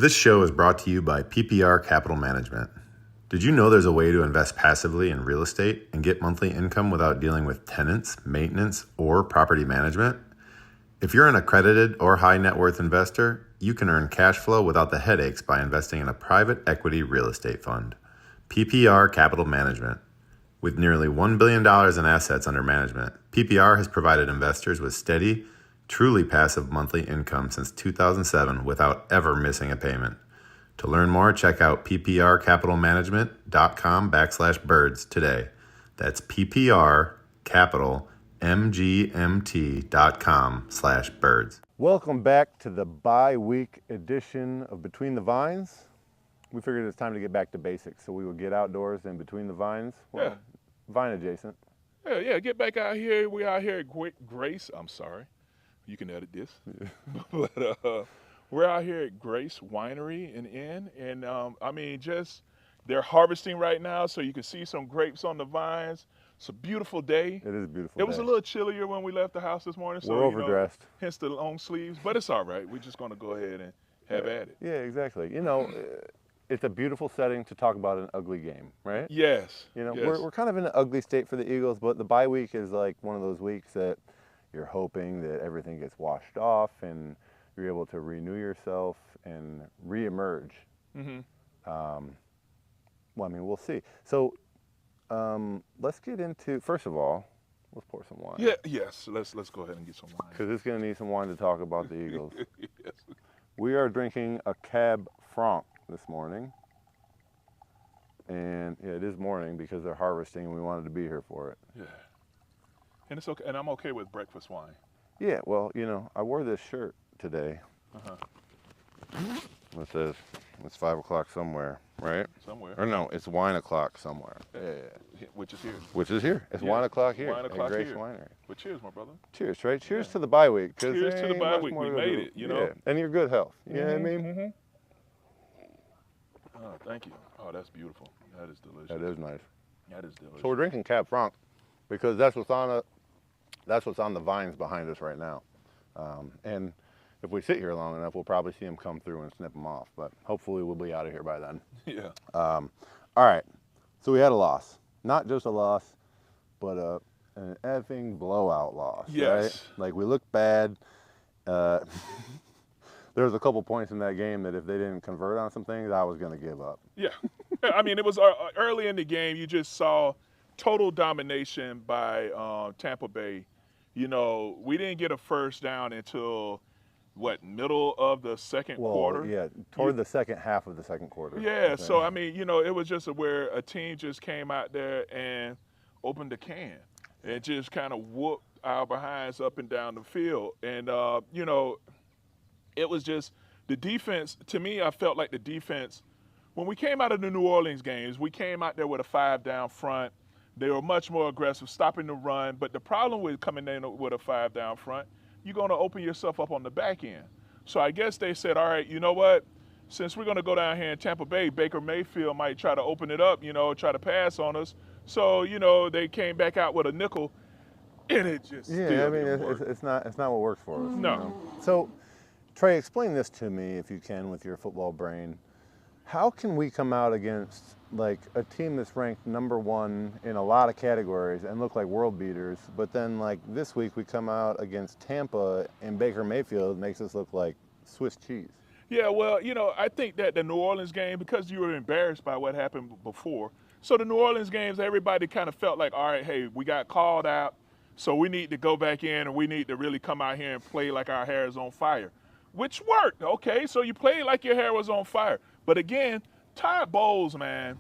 This show is brought to you by PPR Capital Management. Did you know there's a way to invest passively in real estate and get monthly income without dealing with tenants, maintenance, or property management? If you're an accredited or high net worth investor, you can earn cash flow without the headaches by investing in a private equity real estate fund. PPR Capital Management. With nearly $1 billion in assets under management, PPR has provided investors with steady, truly passive monthly income since 2007 without ever missing a payment. To learn more, check out pprcapitalmanagement.com/birds today. That's pprcapitalmgmt.com/birds. Welcome back to the bi-week edition of Between the Vines. We figured it's time to get back to basics, so we would get outdoors and between the vines. Well, Yeah. Vine adjacent. Yeah, get back out here. We're out here at Grace. I'm sorry. You can edit this. But we're out here at Grace Winery and Inn. And, they're harvesting right now, so you can see some grapes on the vines. It's a beautiful day. It is a beautiful It was day. a little chillier when we left the house this morning. So, We're overdressed. Hence the long sleeves. But it's all right. We're just going to go ahead and have at it. Yeah, exactly. It's a beautiful setting to talk about an ugly game, right? Yes. Yes. Yes. We're kind of in an ugly state for the Eagles, but the bye week is like one of those weeks that you're hoping that everything gets washed off and you're able to renew yourself and reemerge. Mm-hmm. We'll see. So let's get into, first of all, let's pour some wine. Yeah, yes. Let's go ahead and get some wine. Because it's going to need some wine to talk about the Eagles. Yes. We are drinking a Cab Franc this morning. And yeah, it is morning because they're harvesting and we wanted to be here for it. Yeah. And it's okay. And I'm okay with breakfast wine. Yeah, well, I wore this shirt today. Uh-huh. It says it's 5 o'clock somewhere, right? Somewhere. Or no, it's wine o'clock somewhere. Yeah. Which is here. Which is here. It's Yeah. wine o'clock here Wine at o'clock Grace here. Winery. But cheers, my brother. Cheers, right? Cheers to the bye week. Cheers to the bye week. We made it, you know? Yeah. And your good health. You know what I mean? Mm-hmm. Oh, thank you. Oh, that's beautiful. That is delicious. That is nice. That is delicious. So we're drinking Cab Franc because that's what's on the vines behind us right now. And if we sit here long enough, we'll probably see them come through and snip them off. But hopefully we'll be out of here by then. Yeah. All right. So we had a loss. Not just a loss, but an effing blowout loss. Yes. Right? Like we looked bad. There was a couple points in that game that if they didn't convert on some things, I was going to give up. Yeah. It was early in the game. You just saw total domination by Tampa Bay. We didn't get a first down until, middle of the second quarter? Yeah, toward the second half of the second quarter. Yeah, so, it was just where a team just came out there and opened the can and just kind of whooped our behinds up and down the field. And, it was just the defense. To me, I felt like the defense, when we came out of the New Orleans games, we came out there with a 5-down front. They were much more aggressive, stopping the run. But the problem with coming in with a 5-down front, you're going to open yourself up on the back end. So I guess they said, all right, you know what? Since we're going to go down here in Tampa Bay, Baker Mayfield might try to open it up, try to pass on us. So, they came back out with a nickel, and it just it's not what works for us. No. So, Trey, explain this to me if you can with your football brain. How can we come out against a team that's ranked number one in a lot of categories and look like world beaters, but then this week we come out against Tampa and Baker Mayfield makes us look like Swiss cheese? Yeah, well, I think that the New Orleans game, because you were embarrassed by what happened before, so the New Orleans games, everybody kind of felt like, all right, hey, we got called out, so we need to go back in and we need to really come out here and play like our hair is on fire, which worked. Okay, so you played like your hair was on fire. But again, Todd Bowles, man,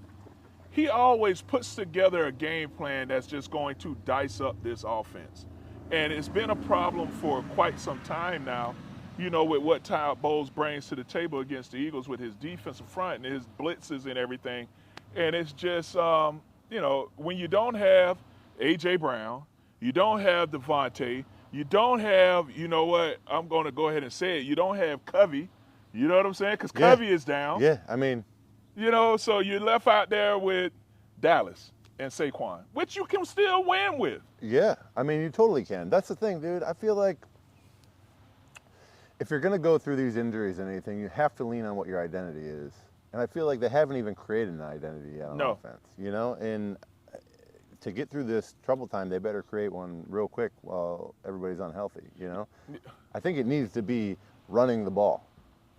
he always puts together a game plan that's just going to dice up this offense. And it's been a problem for quite some time now, with what Todd Bowles brings to the table against the Eagles with his defensive front and his blitzes and everything. And it's just, when you don't have A.J. Brown, you don't have Devontae, you don't have, I'm going to go ahead and say it, you don't have Covey. You know what I'm saying? Because Covey is down. Yeah, so you're left out there with Dallas and Saquon, which you can still win with. Yeah, you totally can. That's the thing, dude. I feel like if you're going to go through these injuries and anything, you have to lean on what your identity is. And I feel like they haven't even created an identity yet on offense, you know? And to get through this trouble time, they better create one real quick while everybody's unhealthy, you know? I think it needs to be running the ball.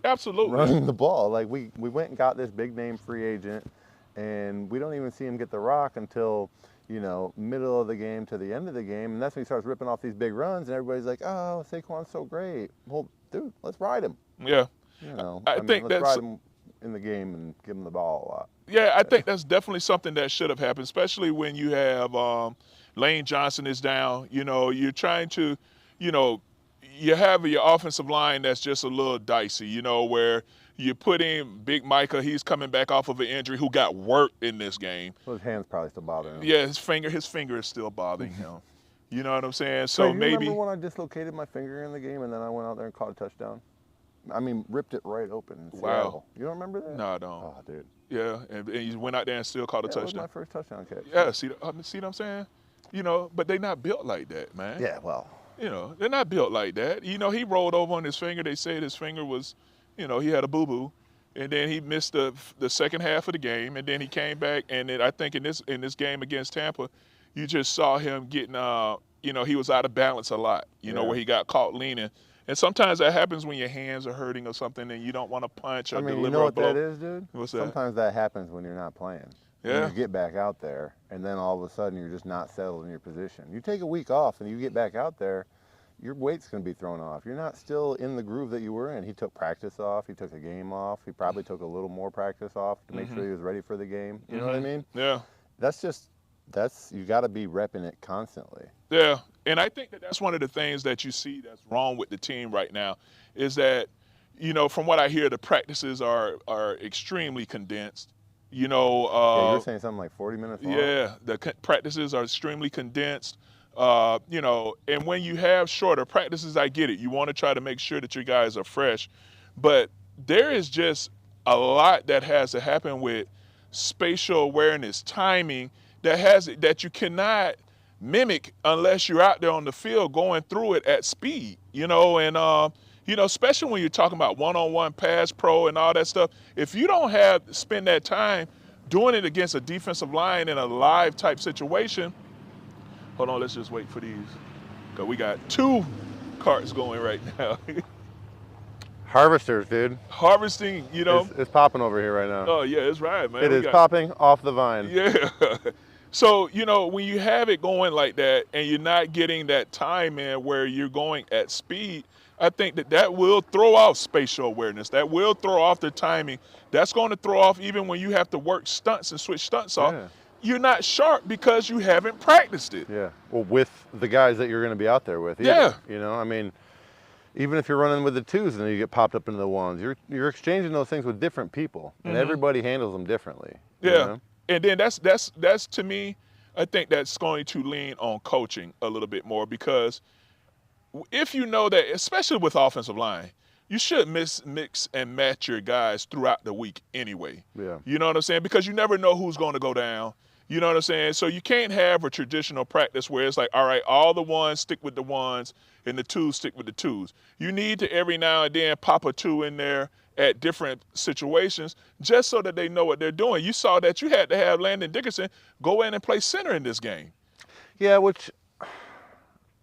Absolutely. Running the ball. Like, we went and got this big-name free agent, and we don't even see him get the rock until, you know, middle of the game to the end of the game, and that's when he starts ripping off these big runs, and everybody's like, oh, Saquon's so great. Well, dude, let's ride him. Yeah. You know, I think let's that's ride him in the game and give him the ball a lot. Yeah, I think that's definitely something that should have happened, especially when you have Lane Johnson is down. You know, you're trying to, you know, you have your offensive line that's just a little dicey, you know, where you put in Big Micah, he's coming back off of an injury, who got worked in this game. Well, his hand's probably still bothering him. Yeah, his finger is still bothering him. You know what I'm saying? So you maybe. Remember when I dislocated my finger in the game and then I went out there and caught a touchdown? I mean, ripped it right open in Seattle. You don't remember that? No, I don't. Oh, dude. Yeah, and you went out there and still caught a touchdown. That was my first touchdown catch. Yeah, see what I'm saying? You know, but they're not built like that, man. Yeah, well. You know, they're not built like that. You know, he rolled over on his finger. They said his finger was, you know, he had a boo-boo. And then he missed the second half of the game. And then he came back. And then I think in this game against Tampa, you just saw him getting, you know, he was out of balance a lot, you know, where he got caught leaning. And sometimes that happens when your hands are hurting or something and you don't want to punch or deliver a blow. You know what that is, dude? What's that? Sometimes that happens when you're not playing. Yeah. You get back out there, and then all of a sudden you're just not settled in your position. You take a week off and you get back out there, your weight's going to be thrown off. You're not still in the groove that you were in. He took practice off. He took a game off. He probably took a little more practice off to make sure he was ready for the game. You know what I mean? Yeah. You got to be repping it constantly. Yeah, and I think that's one of the things that you see that's wrong with the team right now is that, you know, from what I hear, the practices are extremely condensed. You know, yeah, you were saying something like 40 minutes long? Yeah, the practices are extremely condensed. You know, and when you have shorter practices, I get it. You want to try to make sure that your guys are fresh, but there is just a lot that has to happen with spatial awareness, timing that you cannot mimic unless you're out there on the field going through it at speed. You know, and you know, especially when you're talking about one-on-one pass pro and all that stuff. If you don't spend that time doing it against a defensive line in a live type situation. Hold on, let's just wait for these. Because we got 2 carts going right now. Harvesters, dude. Harvesting, you know. It's popping over here right now. Oh, yeah, it's right, man. It is popping off the vine. Yeah. So, you know, when you have it going like that and you're not getting that time in where you're going at speed, I think that will throw off spatial awareness. That will throw off the timing. That's going to throw off even when you have to work stunts and switch stunts off. Yeah. You're not sharp because you haven't practiced it. Yeah. Well, with the guys that you're going to be out there with. Either, yeah. You know, I mean, even if you're running with the 2s and then you get popped up into the 1s, you're exchanging those things with different people, and everybody handles them differently. Yeah. You know? And then that's to me, I think that's going to lean on coaching a little bit more, because if you know that, especially with offensive line, you should mix and match your guys throughout the week anyway. Yeah. You know what I'm saying? Because you never know who's going to go down. You know what I'm saying? So you can't have a traditional practice where it's like, all right, all the 1s stick with the 1s and the 2s stick with the 2s. You need to every now and then pop a 2 in there at different situations just so that they know what they're doing. You saw that you had to have Landon Dickerson go in and play center in this game. Yeah, which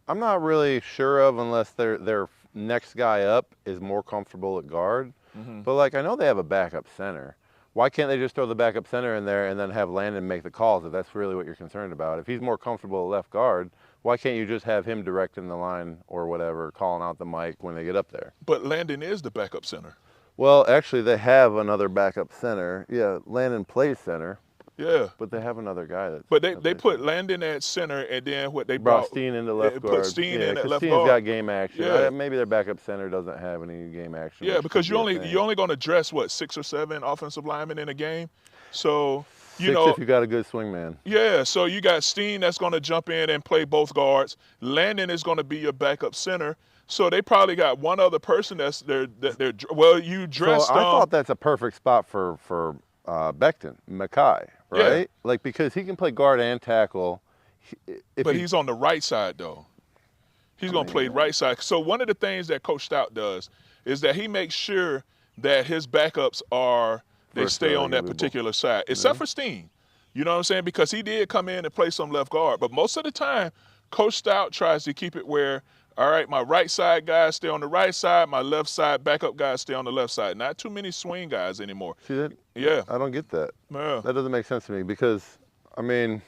I'm not really sure of unless their next guy up is more comfortable at guard. But, like, I know they have a backup center. Why can't they just throw the backup center in there and then have Landon make the calls if that's really what you're concerned about? If he's more comfortable at left guard, why can't you just have him directing the line or whatever, calling out the mic when they get up there? But Landon is the backup center. Well, actually, they have another backup center. Yeah, Landon plays center. Yeah. But they have another guy that's... But they put Landon at center, and then what they brought Steen into left guard. Put Steen in at left Steen's guard. got game action. Yeah. Maybe their backup center doesn't have any game action. Yeah, because you're only going to dress, 6 or 7 offensive linemen in a game? So, you know, if you got a good swing man. Yeah, so you got Steen that's going to jump in and play both guards. Landon is going to be your backup center. So they probably got one other person you dressed. So I thought that's a perfect spot for Becton, Mackay, right? Yeah. Like, because he can play guard and tackle. But he's on the right side, though. He's going to play right side. So one of the things that Coach Stout does, is that he makes sure that his backups they stay on that particular side, except for Steen. You know what I'm saying? Because he did come in and play some left guard. But most of the time, Coach Stout tries to keep it where, all right, my right side guys stay on the right side, my left side backup guys stay on the left side. Not too many swing guys anymore. See that? Yeah. I don't get that. Yeah. That doesn't make sense to me because, I mean,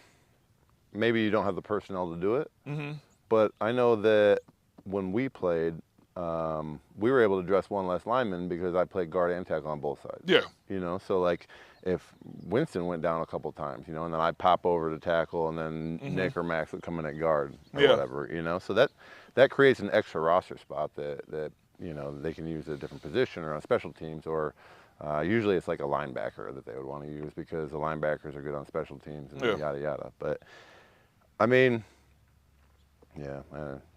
maybe you don't have the personnel to do it. Mm-hmm. But I know that when we played, we were able to dress one less lineman because I played guard and tackle on both sides. Yeah. You know, so like if Winston went down a couple times, you know, and then I'd pop over to tackle and then Nick or Max would come in at guard or whatever, you know. So that creates an extra roster spot that you know, they can use at a different position or on special teams, or usually it's like a linebacker that they would want to use because the linebackers are good on special teams and yada yada. But I mean,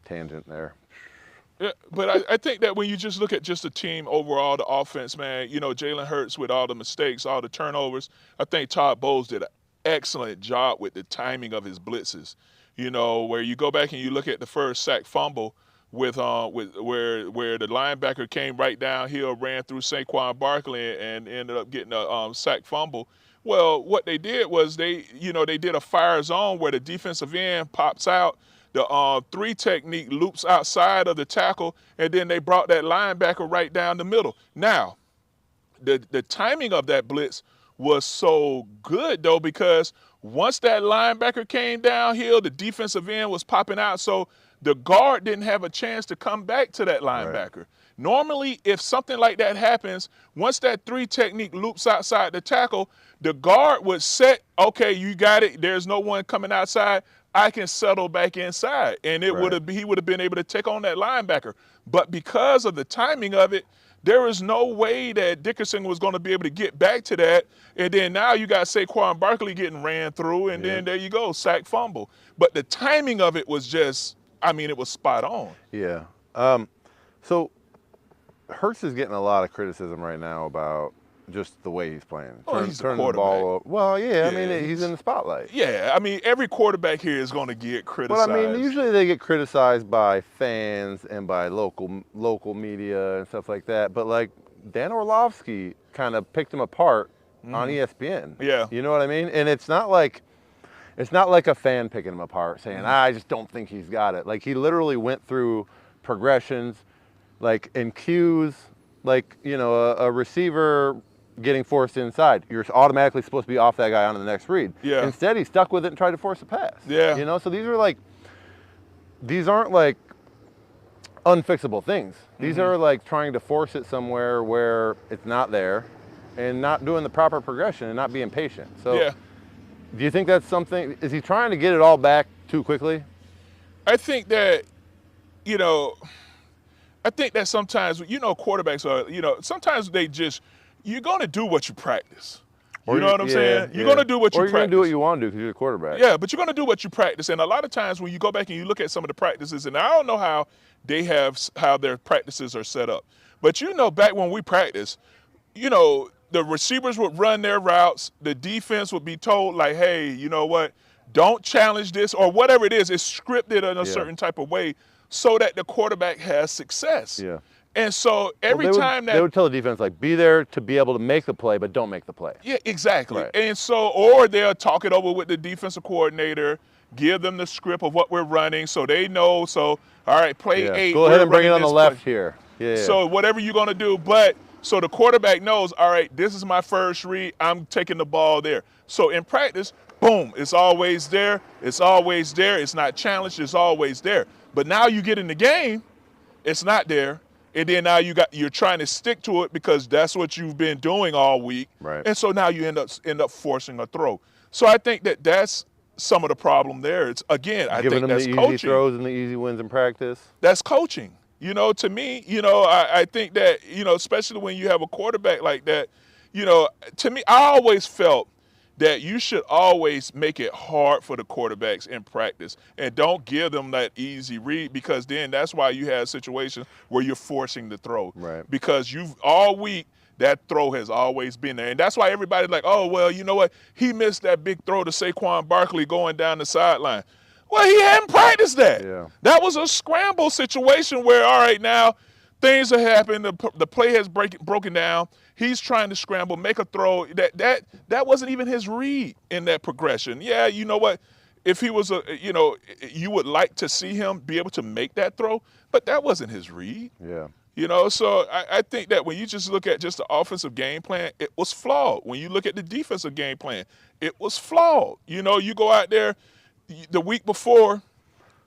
tangent there. Yeah, but I think that when you just look at just the team overall, the offense, man, you know, Jalen Hurts with all the mistakes, all the turnovers, I think Todd Bowles did an excellent job with the timing of his blitzes. You know, where you go back and you look at the first sack fumble with where the linebacker came right downhill, ran through Saquon Barkley and ended up getting a sack fumble. Well, what they did was they did a fire zone where the defensive end pops out. The 3 technique loops outside of the tackle, and then they brought that linebacker right down the middle. Now, the timing of that blitz was so good, though, because once that linebacker came downhill, the defensive end was popping out, so the guard didn't have a chance to come back to that linebacker. Right. Normally, if something like that happens, once that 3 technique loops outside the tackle, the guard would set, okay, you got it, there's no one coming outside, I can settle back inside, and he would have been able to take on that linebacker. But because of the timing of it, there is no way that Dickerson was going to be able to get back to that. And then now you got Saquon Barkley getting ran through, and then there you go, sack fumble. But the timing of it was just, I mean, it was spot on. Yeah. So Hurts is getting a lot of criticism right now about just the way he's playing. He's a quarterback. The ball over. Well, I mean, he's in the spotlight. Yeah, I mean, every quarterback here is going to get criticized. But I mean, usually they get criticized by fans and by local media and stuff like that. But like Dan Orlovsky kind of picked him apart on ESPN. Yeah. You know what I mean? And it's not like a fan picking him apart saying, I just don't think he's got it. Like he literally went through progressions, like in cues, like, you know, a receiver getting forced inside. You're automatically supposed to be off that guy onto the next read. Yeah. Instead, he stuck with it and tried to force a pass. Yeah. You know, so these aren't like unfixable things. These are like trying to force it somewhere where it's not there and not doing the proper progression and not being patient. So do you think that's something, is he trying to get it all back too quickly? I think that, you know, sometimes, you know, quarterbacks are, you know, sometimes you're going to do what you practice. You know what I'm saying? You're going to do what you practice. Or you're going to do what you want to do because you're a quarterback. Yeah, but you're going to do what you practice. And a lot of times when you go back and you look at some of the practices, and I don't know how their practices are set up. But, you know, back when we practiced, you know, the receivers would run their routes. The defense would be told, like, hey, you know what? Don't challenge this, or whatever it is. It's scripted in a certain type of way so that the quarterback has success. Yeah. And so they would tell the defense, like, be there to be able to make the play, but don't make the play. Yeah, exactly. Right. And so, or they'll talk it over with the defensive coordinator, give them the script of what we're running so they know. So, all right, play 8. Go ahead and bring it on the left here. Yeah. So whatever you're going to do, but so the quarterback knows, all right, this is my first read. I'm taking the ball there. So in practice, boom, it's always there. It's always there. It's not challenged. It's always there. But now you get in the game, it's not there. And then now you're trying to stick to it because that's what you've been doing all week. Right. And so now you end up forcing a throw. So I think that's some of the problem there. It's, again, I think that's coaching. Giving them the easy throws and the easy wins in practice. That's coaching. You know, to me, you know, I think that, you know, especially when you have a quarterback like that, you know, to me, I always felt that you should always make it hard for the quarterbacks in practice and don't give them that easy read, because then that's why you have situations where you're forcing the throw. Right. Because all week, that throw has always been there. And that's why everybody's like, oh, well, you know what? He missed that big throw to Saquon Barkley going down the sideline. Well, he hadn't practiced that. Yeah. That was a scramble situation where, all right, now things are happening. The play has broken down. He's trying to scramble, make a throw. That wasn't even his read in that progression. Yeah, you know what? If he was you would like to see him be able to make that throw, but that wasn't his read. Yeah. So I think that when you just look at just the offensive game plan, it was flawed. When you look at the defensive game plan, it was flawed. You go out there the week before,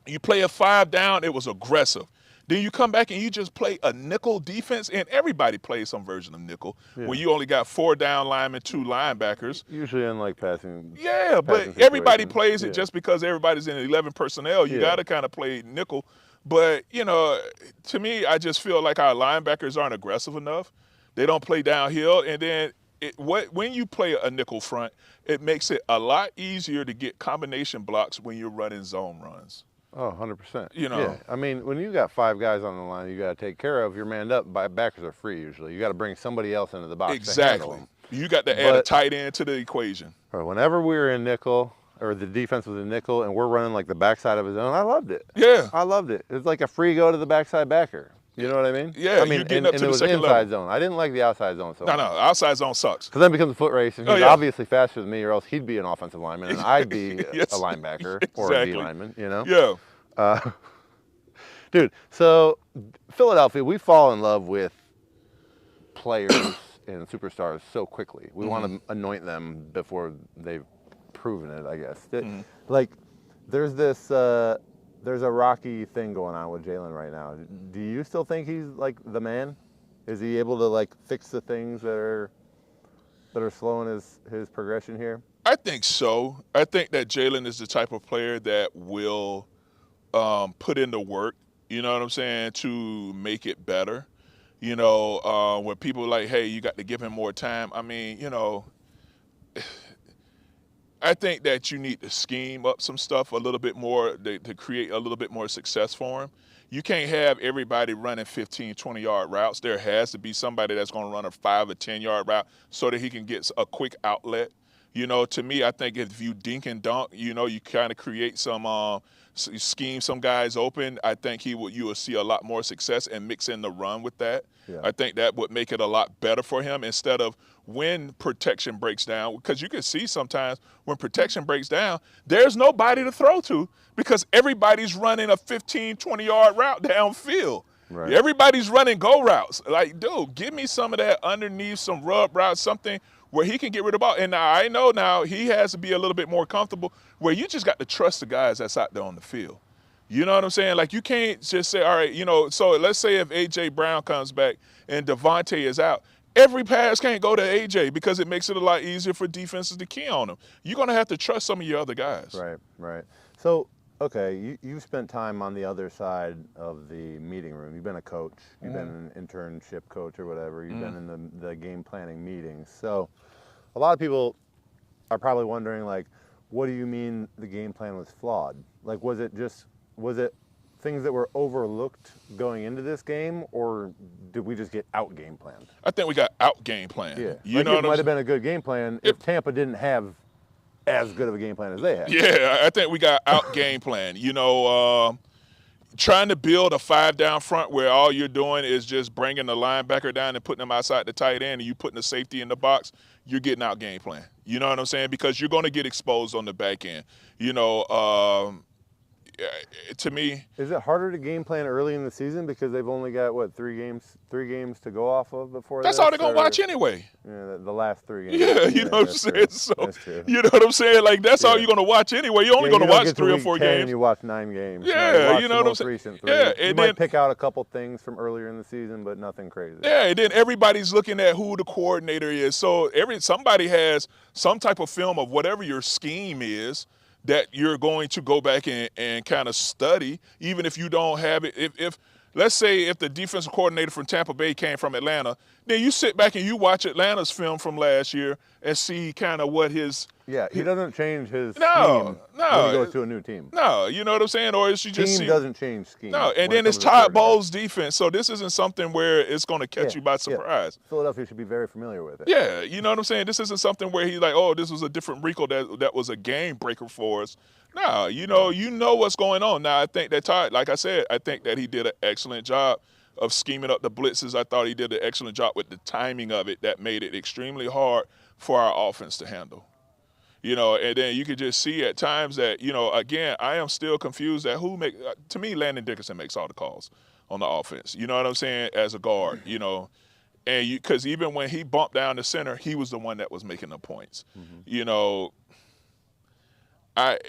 you play a 5 down, it was aggressive. Then you come back and you just play a nickel defense, and everybody plays some version of nickel when you only got 4 down linemen, 2 linebackers. Usually in like passing. Yeah, but everybody plays it just because everybody's in 11 personnel. You got to kind of play nickel. But, to me, I just feel like our linebackers aren't aggressive enough. They don't play downhill. And then when you play a nickel front, it makes it a lot easier to get combination blocks when you're running zone runs. Oh, 100%. Yeah. I mean, when you got 5 guys on the line you got to take care of, you're manned up. Backers are free usually. You got to bring somebody else into the box to handle them. You got to add a tight end to the equation. Whenever we were in nickel, or the defense was in nickel, and we're running like the backside of his own, I loved it. Yeah. I loved it. It's like a free go to the backside backer. You know what I mean? Yeah, I mean, you're getting up to the second inside level. zone. I didn't like the outside zone so much. No, outside zone sucks. Because then it becomes a foot race, and he's obviously faster than me, or else he'd be an offensive lineman, and I'd be a linebacker or a D lineman, Yeah. Dude, so Philadelphia, we fall in love with players and superstars so quickly. We want to anoint them before they've proven it, I guess. Like, there's a rocky thing going on with Jalen right now. Do you still think he's like the man? Is he able to like fix the things that are slowing his progression here? I think so. I think that Jalen is the type of player that will put in the work, you know what I'm saying, to make it better. When people are like, hey, you got to give him more time. I mean, I think that you need to scheme up some stuff a little bit more to create a little bit more success for him. You can't have everybody running 15, 20-yard routes. There has to be somebody that's going to run a 5 or 10-yard route so that he can get a quick outlet. To me, I think if you dink and dunk, you kind of create some scheme some guys open. I think you will see a lot more success and mix in the run with that. Yeah. I think that would make it a lot better for him instead of when protection breaks down, because you can see sometimes when protection breaks down, there's nobody to throw to because everybody's running a 15, 20-yard route downfield. Right. Everybody's running go routes. Like, dude, give me some of that underneath, some rub routes, something where he can get rid of the ball. And now I know now he has to be a little bit more comfortable where you just got to trust the guys that's out there on the field. You know what I'm saying? Like, you can't just say, all right, so let's say if A.J. Brown comes back and Devontae is out, every pass can't go to A.J. because it makes it a lot easier for defenses to key on him. You're going to have to trust some of your other guys. Right. So, okay, you spent time on the other side of the meeting room. You've been a coach. You've been an internship coach or whatever. You've been in the game planning meetings. So a lot of people are probably wondering, like, what do you mean the game plan was flawed? Like, was it things that were overlooked going into this game, or did we just get out game planned? I think we got out game planned. Yeah, it might have been a good game plan if Tampa didn't have as good of a game plan as they had. Yeah, I think we got out game plan. Trying to build a 5 down front where all you're doing is just bringing the linebacker down and putting them outside the tight end and you putting the safety in the box, you're getting out game plan. You know what I'm saying? Because you're going to get exposed on the back end. To me, is it harder to game plan early in the season because they've only got three games to go off of before? That's all they're gonna watch anyway. Yeah, the last 3 games. Yeah, you know what I'm saying. So you know what I'm saying. Like that's all you're gonna watch anyway. You're only gonna watch 3 or 4 games. And you watch 9 games. Yeah, you know what I'm saying. Recent 3. Yeah, and you might pick out a couple things from earlier in the season, but nothing crazy. Yeah, and then everybody's looking at who the coordinator is. So somebody has some type of film of whatever your scheme is that you're going to go back and kind of study, even if you don't have it. If let's say if the defensive coordinator from Tampa Bay came from Atlanta, then you sit back and you watch Atlanta's film from last year and see kind of what his. Yeah, he doesn't change his scheme when he goes to a new team. No, you know what I'm saying? Or is she just team doesn't change scheme. No, and then it's Todd Bowles' defense, so this isn't something where it's going to catch you by surprise. Yeah. Philadelphia should be very familiar with it. Yeah, you know what I'm saying? This isn't something where he's like, oh, this was a different Rico that was a game breaker for us. No, you know what's going on. Now, I think that Todd, like I said, I think that he did an excellent job of scheming up the blitzes. I thought he did an excellent job with the timing of it that made it extremely hard for our offense to handle. And then you could just see at times that, again, I am still confused at to me, Landon Dickerson makes all the calls on the offense. You know what I'm saying? As a guard, and because even when he bumped down the center, he was the one that was making the points. I'm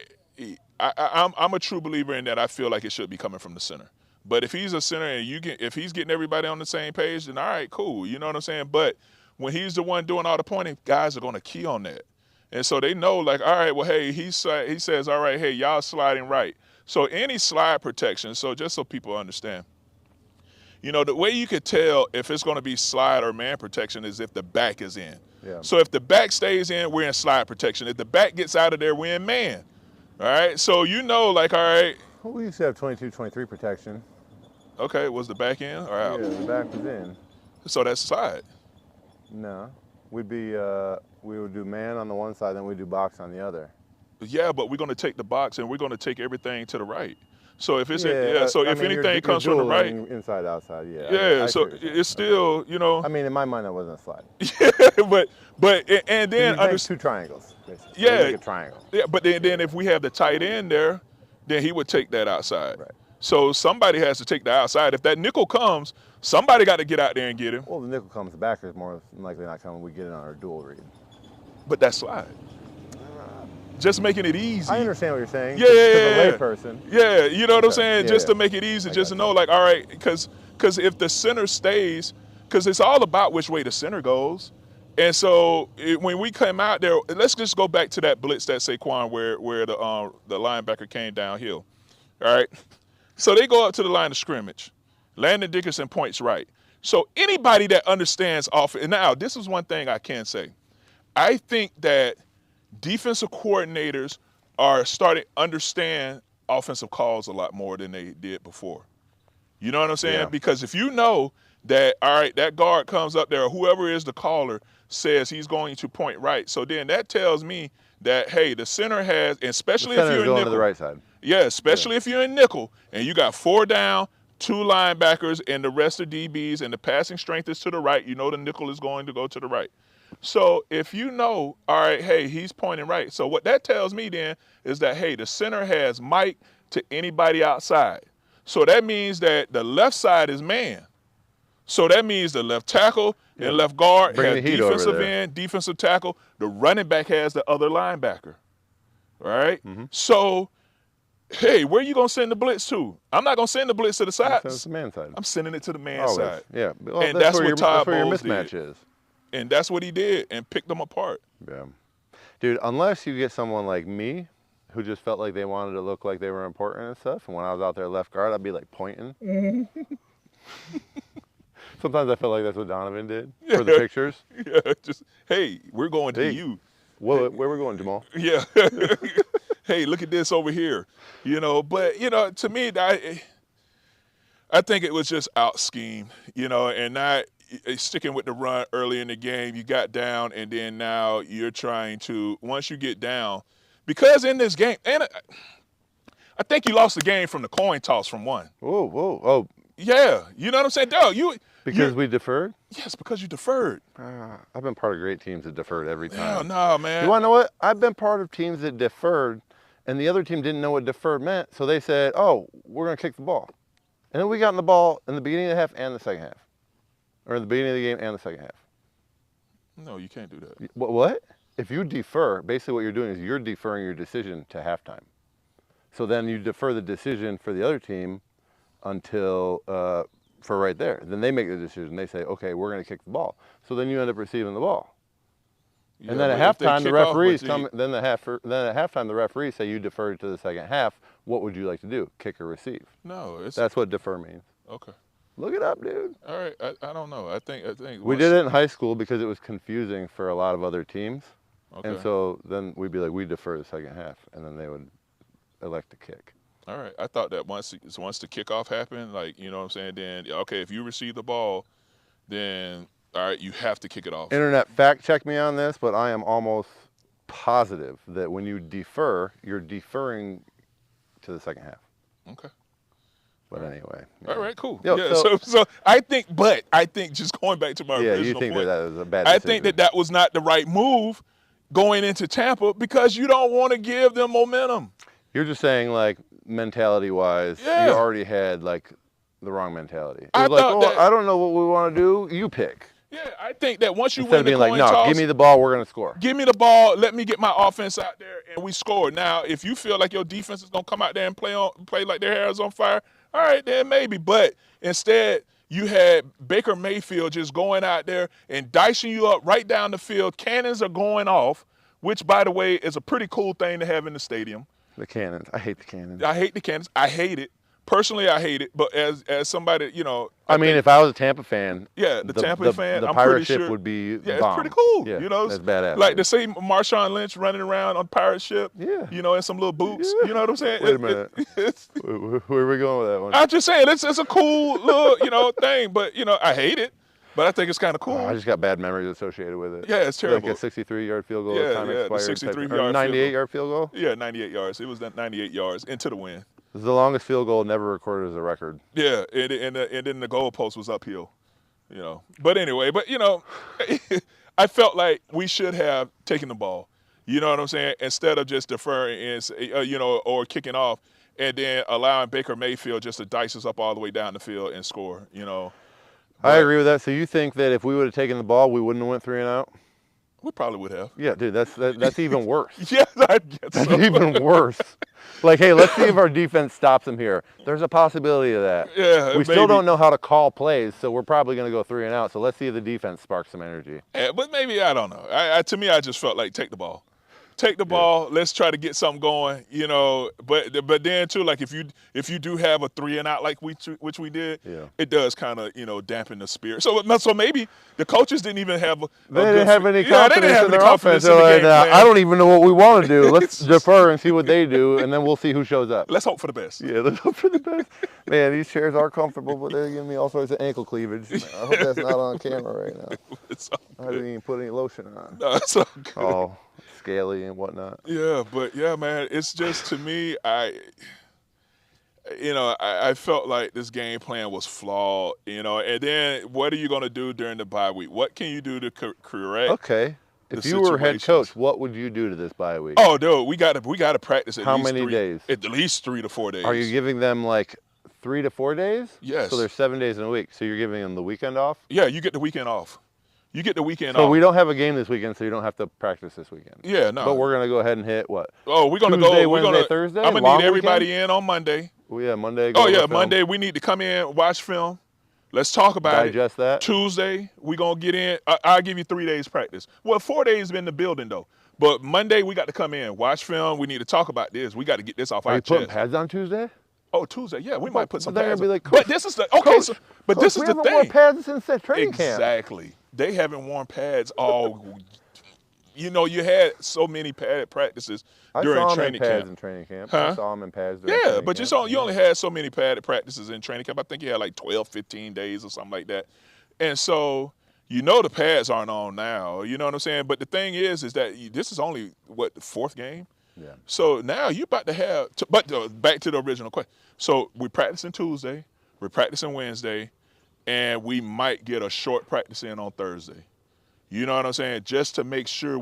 a true believer in that. I feel like it should be coming from the center. But if he's a center and if he's getting everybody on the same page, then all right, cool. You know what I'm saying? But when he's the one doing all the pointing, guys are going to key on that. And so they know, like, all right, well, hey, he says, all right, hey, y'all sliding right. So any slide protection, so just so people understand, the way you could tell if it's going to be slide or man protection is if the back is in. Yeah. So if the back stays in, we're in slide protection. If the back gets out of there, we're in man. All right? So like, all right. Well, we used to have 22, 23 protection. Okay, was the back in or out? Yeah, the back was in. So that's slide. No. We would do man on the one side, then we'd do box on the other. Yeah, but we're going to take the box and we're going to take everything to the right. So if it's anything comes from the right, inside outside, yeah. Yeah, so it's still, I mean, in my mind, that wasn't a slide. Yeah, but and then two triangles. Basically. Yeah, make a triangle. Yeah, but then if we have the tight end there, then he would take that outside. Right. So somebody has to take the outside. If that nickel comes, somebody got to get out there and get him. Well, the nickel comes, the backer is more likely not coming. We get it on our dual read. But that's slide. Just making it easy. I understand what you're saying. Yeah. To the layperson. Yeah, you know what I'm saying? Yeah, just to make it easy, just to know, like, all right, because if the center stays, because it's all about which way the center goes. And so when we came out there, let's just go back to that blitz that Saquon where the linebacker came downhill. All right? So they go up to the line of scrimmage. Landon Dickerson points right. So anybody that understands offense, now this is one thing I can say. I think that defensive coordinators are starting to understand offensive calls a lot more than they did before. You know what I'm saying? Yeah. Because if you know that, all right, that guard comes up there, or whoever is the caller says he's going to point right. So then that tells me that, hey, the center has, especially if you're in nickel. To the right side. Yeah, especially if you're in nickel and you got 4 down, 2 linebackers, and the rest of DBs, and the passing strength is to the right, you know the nickel is going to go to the right. So if you know, all right, hey, he's pointing right. So what that tells me then is that, hey, the center has Mike to anybody outside. So that means that the left side is man. So that means the left tackle and left guard has defensive end, defensive tackle. The running back has the other linebacker, right? Mm-hmm. So, hey, where are you going to send the blitz to? I'm not going to send the blitz to the sides. It's the man side. I'm sending it to the man side. Yeah. Well, and that's what Todd where your Bowles mismatch did. is. And that's what he did and picked them apart. Yeah. Dude, unless you get someone like me who just felt like they wanted to look like they were important and stuff, and when I was out there left guard, I'd be like pointing. Sometimes I feel like that's what Donovan did for the pictures. Yeah, just, hey, we're going to you. Where we going, Jamal? Yeah. Hey, look at this over here. But, to me, I think it was just out schemed, and not sticking with the run early in the game. You got down, and then now you're trying to, once you get down, because in this game, and I think you lost the game from the coin toss from one. Whoa. Oh. Yeah. You know what I'm saying? Dog, Because we deferred? Yes, because you deferred. I've been part of great teams that deferred every time. No, man. You want to know what? I've been part of teams that deferred, and the other team didn't know what deferred meant, so they said, oh, we're going to kick the ball. And then we got in the ball in the beginning of the half and the second half. Or in the beginning of the game and the second half. No, you can't do that. What? If you defer, basically what you're doing is you're deferring your decision to halftime. So then you defer the decision for the other team until, for right there. Then they make the decision. They say, okay, we're going to kick the ball. So then you end up receiving the ball. Yeah, and then at halftime, the referees come. Then at halftime, the referees say you deferred to the second half. What would you like to do? Kick or receive? No, that's what defer means. Okay. Look it up, dude. All right, I don't know. I think we did it in high school because it was confusing for a lot of other teams, and so then we'd be like, we defer the second half, and then they would elect to kick. All right, I thought that once the kickoff happened, like, you know what I'm saying, then okay, if you receive the ball, then all right, you have to kick it off. Internet fact check me on this, but I am almost positive that when you defer, you're deferring to the second half. Okay. But anyway. All right, cool. Yo, yeah, so I think just going back to my Yeah, original you think point, that was a bad I decision. think that was not the right move going into Tampa because you don't want to give them momentum. You're just saying, like, mentality-wise, Yeah. you already had, like, the wrong mentality. It I was like, thought oh, that- I don't know what we want to do. You pick. Yeah, I think that once you Instead win of the being coin like, no, toss, give me the ball, we're going to score. give me the ball, let me get my offense out there, and we score. Now, if you feel like your defense is gonna come out there and play like their hair is on fire, all right, then maybe. But instead, you had Baker Mayfield just going out there and dicing you up right down the field. Cannons are going off, which, by the way, is a pretty cool thing to have in the stadium. The cannons. I hate the cannons. I hate the cannons. I hate it. Personally, I hate it. But as somebody, I mean, if I was a Tampa fan, yeah, the Tampa fan, the I'm pirate pretty ship sure would be yeah, bomb. it's pretty cool. Yeah, You know, that's badass. Like to see Marshawn Lynch running around on pirate ship. Yeah. You know, in some little boots. Yeah. You know what I'm saying? Wait a minute. Where are we going with that one? I'm just saying it's a cool little thing, but I hate it. But I think it's kind of cool. Oh, I just got bad memories associated with it. Yeah, it's terrible. Like a 63-yard field goal. Yeah, Time yeah, the expired. 63-yard 98-yard field goal. Yeah, 98 yards. It was that 98 yards into the win. This is the longest field goal never recorded as a record. Yeah, and then the goalpost was uphill. But anyway, I felt like we should have taken the ball. You know what I'm saying? Instead of just deferring and or kicking off, and then allowing Baker Mayfield just to dice us up all the way down the field and score. I agree with that. So you think that if we would have taken the ball, we wouldn't have went 3 and out? We probably would have. Yeah, dude, that's even worse. Yes, I guess That's so. even worse. Like, hey, let's see if our defense stops them here. There's a possibility of that. Yeah, we still don't know how to call plays, so we're probably going to go 3 and out. So let's see if the defense sparks some energy. Yeah, but maybe, I don't know. To me, I just felt like take the ball. Take the ball. Let's try to get something going. But then too, like if you do have a 3 and out like which we did, it does kind of dampen the spirit. So maybe the coaches didn't even have they didn't have any confidence in their offense. In the They're game like, plan. I don't even know what we want to do. Let's defer and see what they do, and then we'll see who shows up. Let's hope for the best. Yeah, let's hope for the best. Man, these chairs are comfortable, but they're giving me all sorts of ankle cleavage. I hope that's not on camera right now. I didn't even put any lotion on. No, it's all good. Oh, scaly and whatnot. Yeah, but yeah, man, it's just to me, I felt like this game plan was flawed, and then what are you going to do during the bye week? What can you do to correct? Okay. If you were head coach, what would you do to this bye week? Oh, dude, we got to practice at How least many days? At least 3 to 4 days. Are you giving them like 3 to 4 days? Yes. So there's 7 days in a week. So you're giving them the weekend off? Yeah, you get the weekend off. You get the weekend off. So we don't have a game this weekend, so you don't have to practice this weekend. Yeah, no. But we're gonna go ahead and hit what? Oh, we're gonna Tuesday, go. We're Wednesday, gonna Thursday. I'm gonna need everybody in on Monday. Well, yeah, Monday. Oh yeah, Monday. We need to come in, watch film. Let's talk about Digest that. Tuesday, we're gonna get in. I'll give you 3 days practice. Well, 4 days in the building though. But Monday we got to come in, watch film. We need to talk about this. We got to get this off Are our you chest. putting pads on Tuesday? Oh, Tuesday. Yeah, we might put some They're pads. gonna be on. like, but this is the okay. Coach, but this is we the haven't thing. worn pads since that training camp. Exactly. They haven't worn pads all. You had so many padded practices during training camp. In training camp. Huh? I saw them in pads during Yeah, training but camp. you only had so many padded practices in training camp. I think you had like 12, 15 days or something like that. And so, the pads aren't on now. You know what I'm saying? But the thing is that this is only, the 4th game? Yeah. So now you're about to have, back to the original question. So we're practicing Tuesday, we're practicing Wednesday, and we might get a short practice in on Thursday. You know what I'm saying? Just to make sure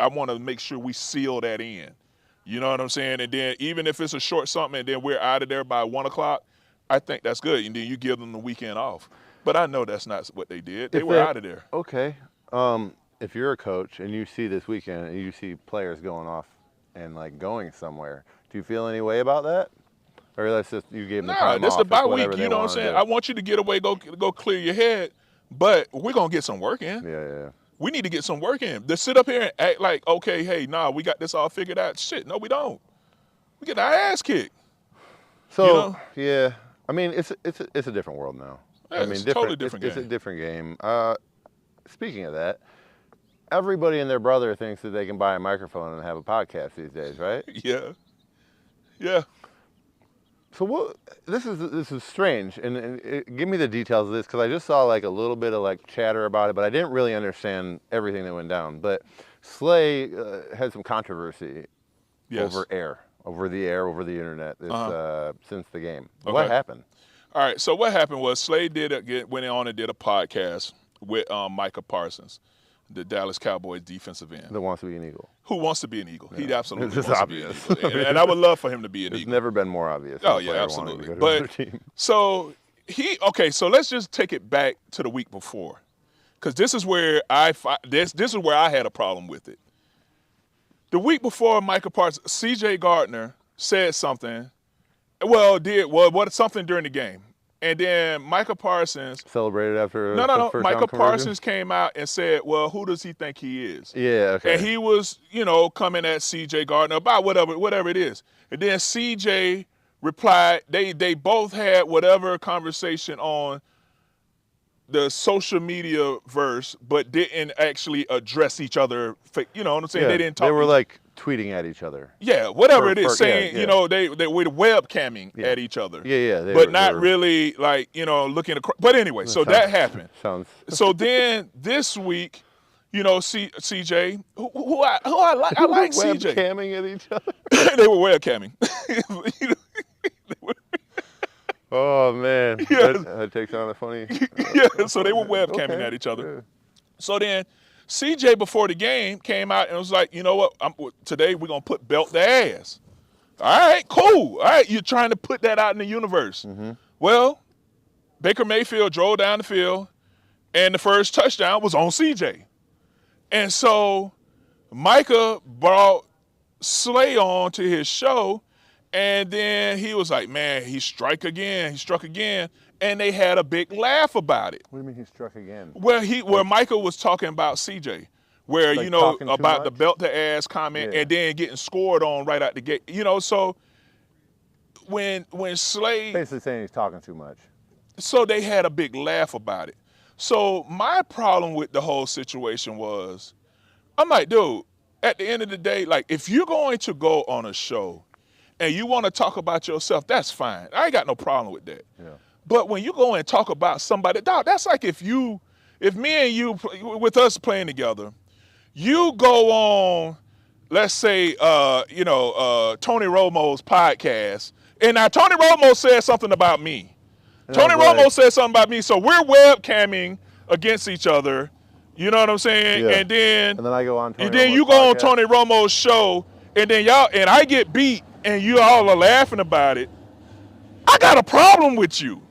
I want to make sure we seal that in. You know what I'm saying? And then even if it's a short something and then we're out of there by 1 o'clock, I think that's good. And then you give them the weekend off. But I know that's not what they did. They were out of there. Okay. If you're a coach and you see this weekend and you see players going off and like going somewhere, do you feel any way about that? Or that's just you gave them the time off? That's the bye whatever week. they You know what I'm wanna saying? do. I want you to get away, go clear your head. But we're going to get some work in. Yeah. We need to get some work in. To sit up here and act like, okay, hey, we got this all figured out. Shit, no, we don't. We get our ass kicked. So, yeah. I mean, it's a different world now. Yeah, it's a totally different It's a game. different game. Speaking of that, everybody and their brother thinks that they can buy a microphone and have a podcast these days, right? Yeah. So what? This is strange, and give me the details of this because I just saw like a little bit of like chatter about it, but I didn't really understand everything that went down. But Slay had some controversy over air. over the air, over the internet, since the game. Okay. What happened? All right, so what happened was Slade went on and did a podcast with Micah Parsons, the Dallas Cowboys defensive end. That wants to be an Eagle. Who wants to be an Eagle? Yeah. He absolutely It's just wants obvious. to be an Eagle. And I would love for him to be an It's Eagle. never been more obvious. Oh, yeah, absolutely. To go to But another team. so so let's just take it back to the week before. Because this is where this is where I had a problem with it. The week before Micah Parsons, C.J. Gardner said something, something during the game. And then Micah Parsons Celebrated after No. first Micah down conversion? Parsons came out and said, well, who does he think he is? Yeah, okay. And he was, coming at C.J. Gardner about whatever it is. And then C.J. replied, they both had whatever conversation on the social media verse, but didn't actually address each other. You know what I'm saying? Yeah, They didn't talk. They were like tweeting at each other. Yeah, whatever it is, saying, yeah. they were webcamming at each other. Yeah. But not really like, looking across. But anyway, so that happened. Sounds. So then this week, CJ, who I like CJ. Webcamming at each other. They were webcamming. Oh man, Yeah. that takes on a funny. Yeah, so they were webcamming at each other. Yeah. So then CJ before the game came out and was like, you know what, today we're going to put belt the ass. All right, cool. All right, you're trying to put that out in the universe. Mm-hmm. Well, Baker Mayfield drove down the field and the first touchdown was on CJ. And so Micah brought Slay on to his show, and then he was like, man, he struck again, and they had a big laugh about it. What do you mean he struck again? Where Micah was talking about CJ, where, Like talking too about the much? belt to ass comment, Yeah. and then getting scored on right out the gate. So when Slay, Basically saying he's talking too much. so they had a big laugh about it. So my problem with the whole situation was, I'm like, dude, at the end of the day, like, if you're going to go on a show and you want to talk about yourself, that's fine. I ain't got no problem with that. Yeah. But when you go and talk about somebody, dog, that's like if me and you, with us playing together, you go on, let's say, Tony Romo's podcast, and now Tony Romo said something about me. Tony Romo said something about me, so we're webcamming against each other. You know what I'm saying? Yeah. And then I go on. you go on Tony Romo's show, and then I get beat, and you all are laughing about it. I got a problem with you.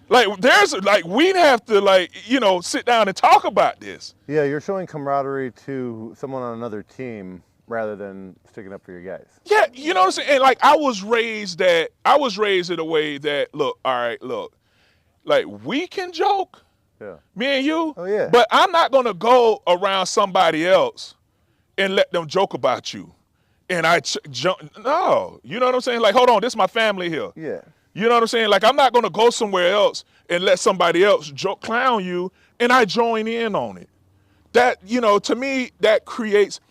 Like, we'd have to sit down and talk about this. Yeah, you're showing camaraderie to someone on another team rather than sticking up for your guys. Yeah, you know what I'm saying? And like I was raised in a way that, look, like we can joke, Yeah. me and you. Oh, yeah. But I'm not gonna go around somebody else and let them joke about you. And no, you know what I'm saying? Like, hold on, this is my family here. Yeah. You know what I'm saying? Like, I'm not gonna go somewhere else and let somebody else clown you and I join in on it. That, to me, that creates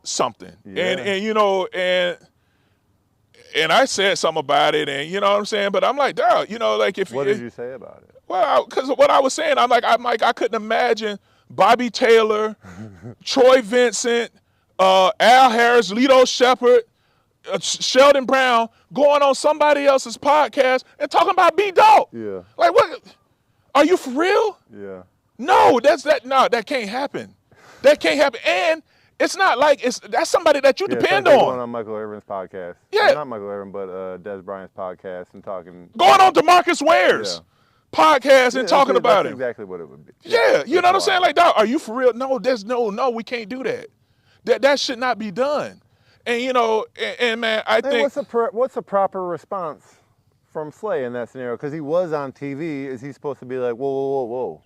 something. Yeah. And I said something about it, and you know what I'm saying? But I'm like, dog, like if What did you say about it? Well, because what I was saying, I'm like, I couldn't imagine Bobby Taylor, Troy Vincent, Al Harris, Lito Shepherd, Sheldon Brown going on somebody else's podcast and talking about B-Dog. Yeah. Like, what? Are you for real? Yeah. No, that can't happen. That can't happen. And it's not like that's somebody that you depend Going on. on Michael Irvin's podcast. Yeah. Not Michael Irvin, but Des Bryant's podcast and talking. Going on DeMarcus Ware's podcast and talking about that's him. exactly what it would be. Yeah, you know what I'm That's saying? why. Like, dog, are you for real? No, no, we can't do that. That should not be done. And and man, I think What's the proper response from Slay in that scenario? Because he was on TV. Is he supposed to be like, whoa?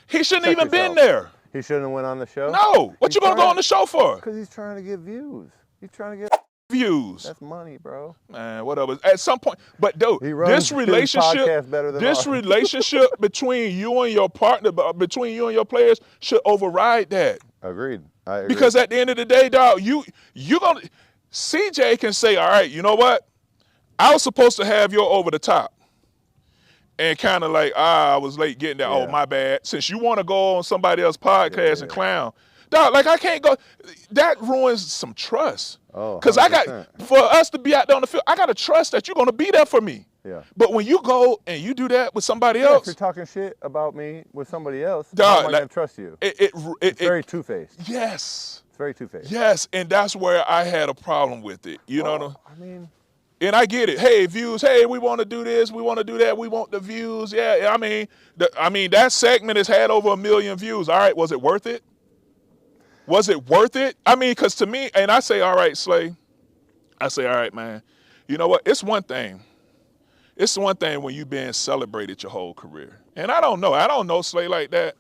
he shouldn't Check even been yourself. there. He shouldn't have went on the show? No, what you gonna go on the show for? Because he's trying to get views. He's trying to get Views. That's money, bro. Man, whatever. At some point, but dude, He runs this his relationship, podcast better than ours. between you and your partner, between you and your players, should override that. Agreed. I agree. Because at the end of the day, dog, you gonna CJ can say, all right, you know what? I was supposed to have your over the top. And kind of like, I was late getting there. Yeah. Oh, my bad. Since you want to go on somebody else's podcast and clown, Dog, like I can't go. That ruins some trust. Oh, Because I 100%. got, for us to be out there on the field, I got to trust that you're going to be there for me. Yeah. But when you go and you do that with somebody Yeah, if else, you're talking shit about me with somebody else, Dog, how am I like, going to trust you? it's Very two-faced. yes. It's very two-faced. Yes, and that's where I had a problem with it. You know what I mean, And I get it. Hey, views. Hey, we want to do this. We want to do that. We want the views. Yeah, I mean, that segment has had over 1 million views. All right, was it worth it? Was it worth it? I mean, because to me, and I say, all right, Slay. I say, all right, man. You know what? It's one thing. It's one thing when you've been celebrated your whole career. And I don't know Slay like that.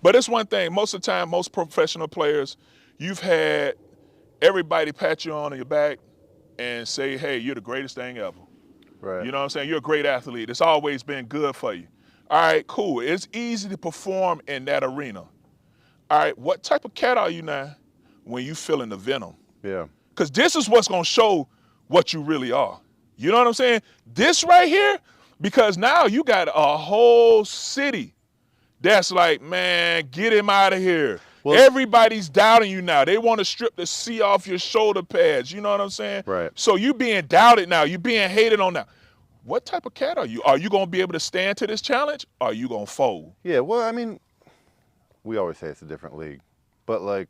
But it's one thing. Most of the time, most professional players, you've had everybody pat you on your back and say, hey, you're the greatest thing ever. right. You know what I'm saying? You're a great athlete. It's always been good for you. All right, cool. It's easy to perform in that arena. All right, what type of cat are you now when you feeling the venom? Yeah. Because this is what's going to show what you really are. You know what I'm saying? This right here, because now you got a whole city that's like, man, get him out of here. Well, Everybody's doubting you now. They want to strip the C off your shoulder pads. You know what I'm saying? Right. So you being doubted now. You being hated on now. What type of cat are you? Are you going to be able to stand to this challenge? Or are you going to fold? Yeah, well, I mean, we always say it's a different league, but like,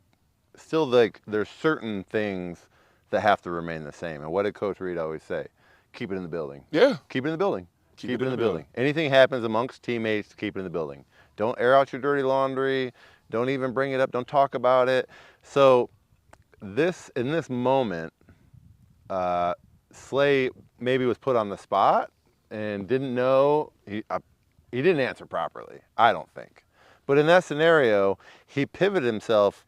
still, like, there's certain things that have to remain the same. And what did Coach Reed always say? Keep it in the building. Yeah. Keep it in the building. Keep it in the building. Anything happens amongst teammates, keep it in the building. Don't air out your dirty laundry. Don't even bring it up. Don't talk about it. So in this moment, Slay maybe was put on the spot and didn't know. He didn't answer properly, I don't think. But in that scenario, he pivoted himself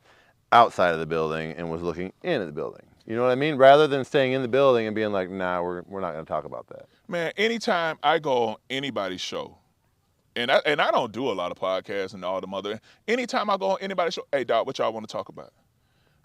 outside of the building and was looking in at the building. You know what I mean? Rather than staying in the building and being like, nah, we're not going to talk about that. Man, anytime I go on anybody's show, and I don't do a lot of podcasts and all the other, anytime I go on anybody's show, hey, Doc, what y'all want to talk about?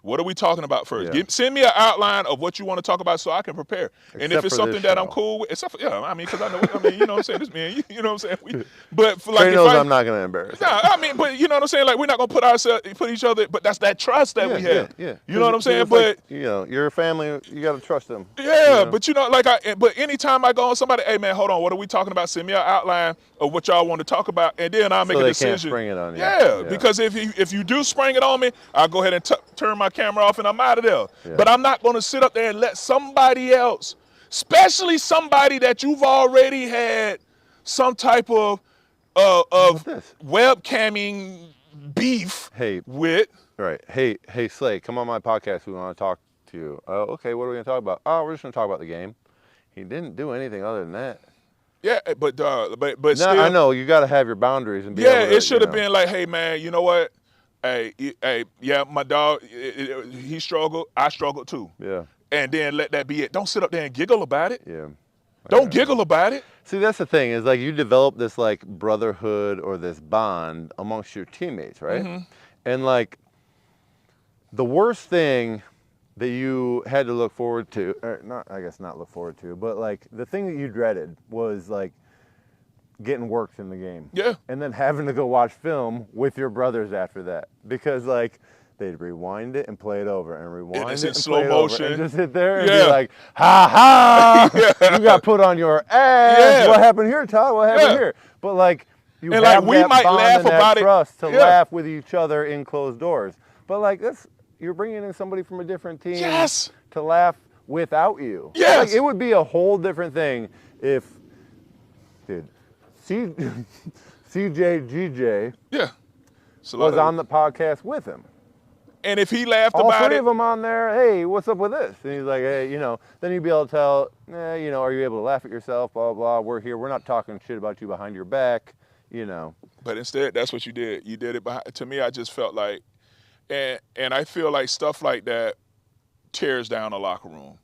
What are we talking about first? Yeah. Send me an outline of what you want to talk about so I can prepare. And if Except it's for something this that I'm show. cool with, except for, yeah, I mean, because I know, you know what I'm saying? This man, you know what I'm saying? But for, like, Trey if knows I'm not going to embarrass him. Nah, I mean, but you know what I'm saying? Like, we're not going to put each other, but that's that trust that we have. Yeah. You know what I'm saying? It's But, like, you know, you're a family, you got to trust them. yeah, you know? but you know, but anytime I go on somebody, hey man, hold on, what are we talking about? Send me an outline of what y'all want to talk about, and then I'll make So a they decision. can't spring it on you. Yeah, Yeah. because if you do spring it on me, I'll go ahead and turn my camera off and I'm out of there. Yeah. But I'm not going to sit up there and let somebody else, especially somebody that you've already had some type of this? webcamming beef Hey. with. Right. Hey, Slay, come on my podcast. We want to talk to you. Oh, okay. What are we going to talk about? Oh, we're just going to talk about the game. He didn't do anything other than that. Yeah, but No, still, I know you got to have your boundaries and be yeah, able to, it should have you know. been like, hey man, you know what? Hey, yeah, my dog, he struggled. I struggled too. Yeah. And then let that be it. Don't sit up there and giggle about it. Yeah. Don't giggle about it. See, that's the thing is like you develop this like brotherhood or this bond amongst your teammates, right? Mm-hmm. And like the worst thing that you had to look forward to, or not look forward to, but like the thing that you dreaded was like getting worked in the game. Yeah. And then having to go watch film with your brothers after that. Because like they'd rewind it and play it over and rewind it's it in and slow play it over motion. and just sit there and Yeah. be like, ha ha, you got put on your ass. Yeah. What happened here, Todd? What happened Yeah. here? But like you And, have like, we that might bond laugh and that about it. trust to Yeah. laugh with each other in closed doors. But like you're bringing in somebody from a different team Yes. to laugh without you. Yes. Like, it would be a whole different thing if, dude, CJGJ Yeah. was on the podcast with him. And if he laughed All about three it, of them on there, hey, what's up with this? And he's like, hey, you know, then you'd be able to tell, you know, are you able to laugh at yourself, blah, blah, we're here. We're not talking shit about you behind your back, you know. but instead, that's what you did. You did it behind. To me, I just felt like, and I feel like stuff like that tears down a locker room.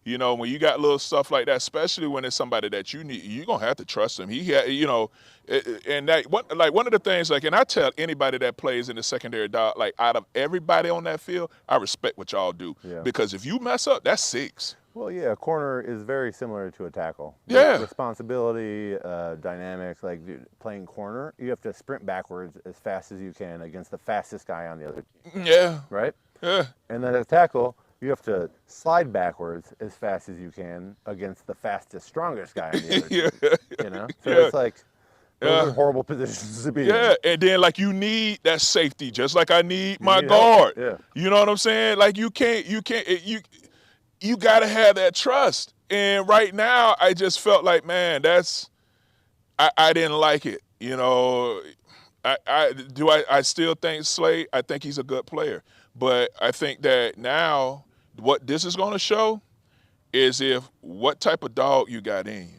You know, when you got little stuff like that, especially when it's somebody that you need, you're gonna have to trust him. He had, you know, and that one of the things, like, and I tell anybody that plays in the secondary dog, like out of everybody on that field, I respect what y'all do. Yeah. Because if you mess up, that's 6. Well, yeah, a corner is very similar to a tackle. Yeah. Responsibility, dynamics, like dude, playing corner, you have to sprint backwards as fast as you can against the fastest guy on the other team, Yeah. right? Yeah. And then as a tackle, you have to slide backwards as fast as you can against the fastest, strongest guy on the other team. Yeah. You know? So Yeah. it's like, those are horrible positions to be Yeah, in. and then like you need that safety, just like I need my need help. guard. Yeah. You know what I'm saying? Like you got to have that trust. And right now, I just felt like, man, I didn't like it. You know, I still think Slay. I think he's a good player, but I think that now what this is going to show is if what type of dog you got in you.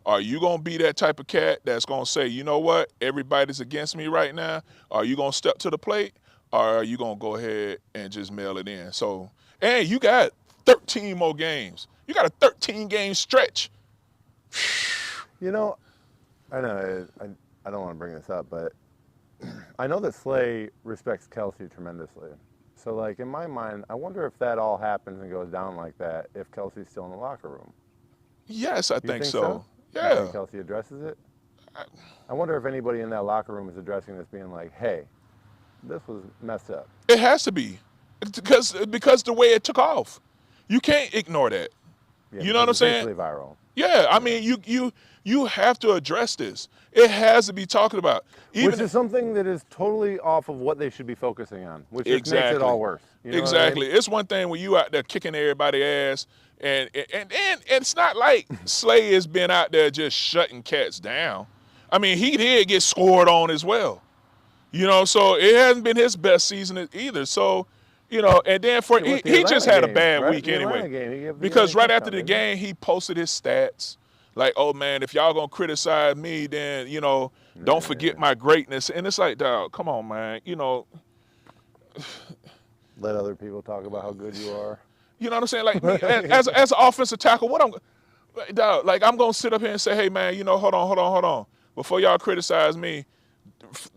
Are you going to be that type of cat that's going to say, you know what, everybody's against me right now? Are you going to step to the plate, or are you going to go ahead and just mail it in? So, and you got 13 more games. You got a 13-game stretch. You know, I know I don't want to bring this up, but I know that Slay respects Kelsey tremendously. So, like, in my mind, I wonder if that all happens and goes down like that if Kelsey's still in the locker room. Yes, I You think so. so. You Yeah. think Kelsey addresses it? I wonder if anybody in that locker room is addressing this, being like, hey, this was messed up. It has to be because the way it took off. You can't ignore that. Yeah, You know what I'm it's saying? basically viral. Yeah, I mean, you have to address this. It has to be talked about. Which is something that is totally off of what they should be focusing on, which just makes it all worse. You know Exactly. what I mean? It's one thing when you out there kicking everybody's ass, and it's not like Slay has been out there just shutting cats down. I mean, he did get scored on as well. You know, so it hasn't been his best season either. So, you know, and then he just had a bad week anyway. Because right after the game, he posted his stats. Like, oh man, if y'all gonna criticize me, then you know, don't forget my greatness. And it's like, dog, come on, man. You know, let other people talk about how good you are. You know what I'm saying? Like me, as an offensive tackle, dog, like I'm gonna sit up here and say, hey man, you know, hold on. Before y'all criticize me,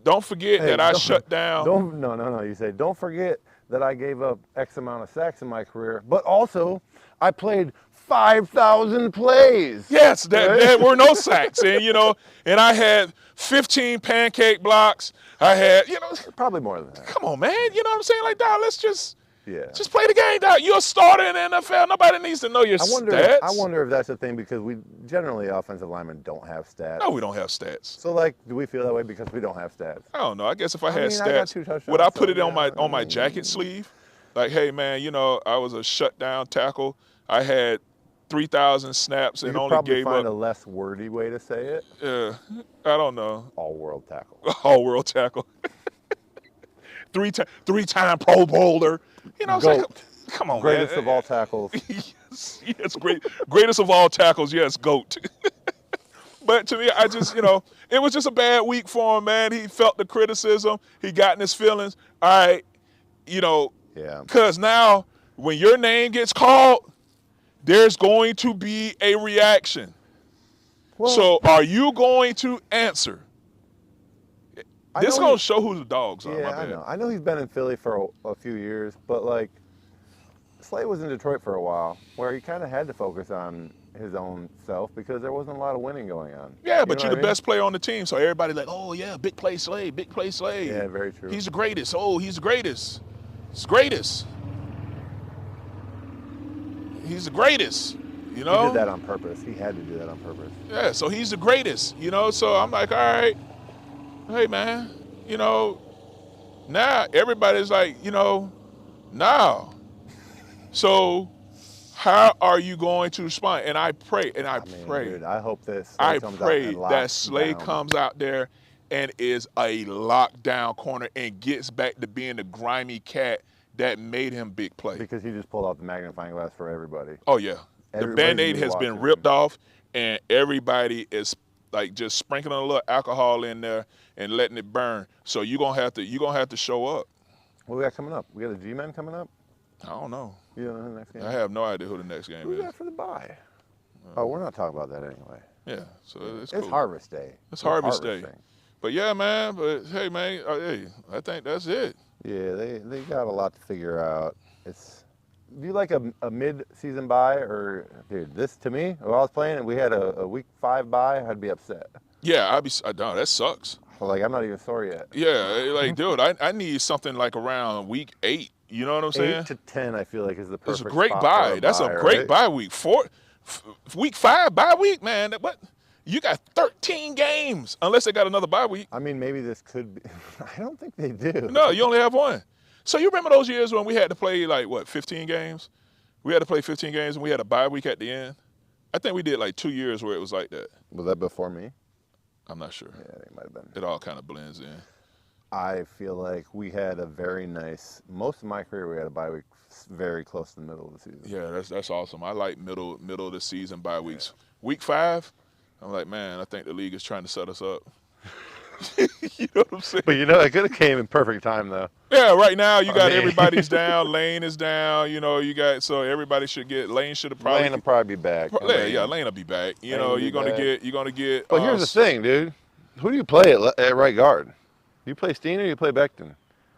don't forget that I shut down. No. You say, don't forget that I gave up X amount of sacks in my career, but also I played 5,000 plays. Yes, there were no sacks, and you know, and I had 15 pancake blocks. I had, you know, probably more than that. Come on, man. You know what I'm saying? Like, dog, let's just play the game, dog. You're a starter in the NFL. Nobody needs to know your stats. I wonder if that's the thing, because we generally, offensive linemen don't have stats. No, we don't have stats. So, like, do we feel that way because we don't have stats? I don't know. I guess if I had stats, I got 2 touchdowns, would I put it on my jacket sleeve? Like, hey, man, you know, I was a shutdown tackle. I had 3,000 snaps and only gave up. Find a less wordy way to say it. Yeah, I don't know. All-world tackle. All-world tackle. Three-time Pro Bowler. You know what I'm saying? Come on, greatest man. Of all tackles. yes, greatest of all tackles. Yes, GOAT. But to me, I just, you know, it was just a bad week for him, man. He felt the criticism. He got in his feelings. All right, you know, because now when your name gets called, there's going to be a reaction. Well, so are you going to answer? This is going to show who the dogs are. Yeah, I know. I know he's been in Philly for a few years, but like Slay was in Detroit for a while, where he kind of had to focus on his own self because there wasn't a lot of winning going on. Yeah, but you're the best player on the team, so everybody's like, oh yeah, big play Slay, big play Slay. Yeah, very true. He's the greatest. Oh, he's the greatest. He's the greatest. He's the greatest. You know? He did that on purpose. He had to do that on purpose. Yeah, so he's the greatest. You know, so I'm like, all right, hey man, you know, now everybody's like, you know, now. So how are you going to respond? And I pray, dude, I hope this. I pray that Slay comes out there and is a lockdown corner and gets back to being the grimy cat that made him big play. Because he just pulled out the magnifying glass for everybody. Oh yeah, the Band-Aid has been ripped off, and everybody is like just sprinkling a little alcohol in there and letting it burn. So you're gonna have to show up. What we got coming up? We got a G-Men coming up. I don't know. You don't know who the next game? I have no idea who the next game Who's is. that for the bye? Oh, we're not talking about that anyway. Yeah, so it's cool. Harvest Day. It's Harvest Day. But yeah, man. But hey, man. Hey, I think that's it. Yeah, they got a lot to figure out. do you like a mid-season bye, or dude? This to me, if I was playing and we had a week 5 bye, I'd be upset. Yeah, no, that sucks. Like I'm not even sore yet. Yeah, like dude, I need something like around week 8. You know what I'm saying? 8 to 10, I feel like is the It's perfect. a great spot bye. for a That's a bye, great right? bye week. Week 5 bye week, man. What? You got 13 games unless they got another bye week. I mean, maybe this could be. I don't think they do. No, you only have one. So you remember those years when we had to play like what, 15 games? We had to play 15 games and we had a bye week at the end. I think we did like 2 years where it was like that. Was that before me? I'm not sure. Yeah, it might have been. It all kind of blends in. I feel like we had a very nice. Most of my career, we had a bye week very close to the middle of the season. Yeah, that's awesome. I like middle of the season bye weeks. Week 5, I'm like, man, I think the league is trying to set us up. You know what I'm saying? But you know, it could have came in perfect time though. Yeah, right now you got mean- everybody's down. Lane is down. You know, you got so everybody should get. Lane should have probably. Lane will probably be back. Yeah, Lane will be back. You Lane know, will be you're gonna back. get. But here's the thing, dude. Who do you play at right guard? You play Steen or you play Becton?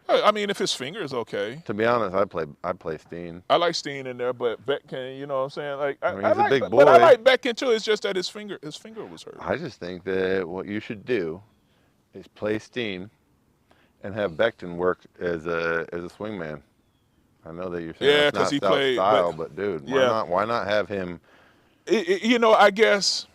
I mean, if his finger is okay. To be honest, I'd play Steen. I like Steen in there, but Beckin, you know what I'm saying? Like I mean, he's a like, big but I boy. like Beckin too. It's just that his finger was hurt. I just think that what you should do is play Steen and have Becton work as a swingman. I know that you're saying Yeah, that's 'cause not he Stout played, style, but- but dude, Yeah. why not have him? You know, I guess.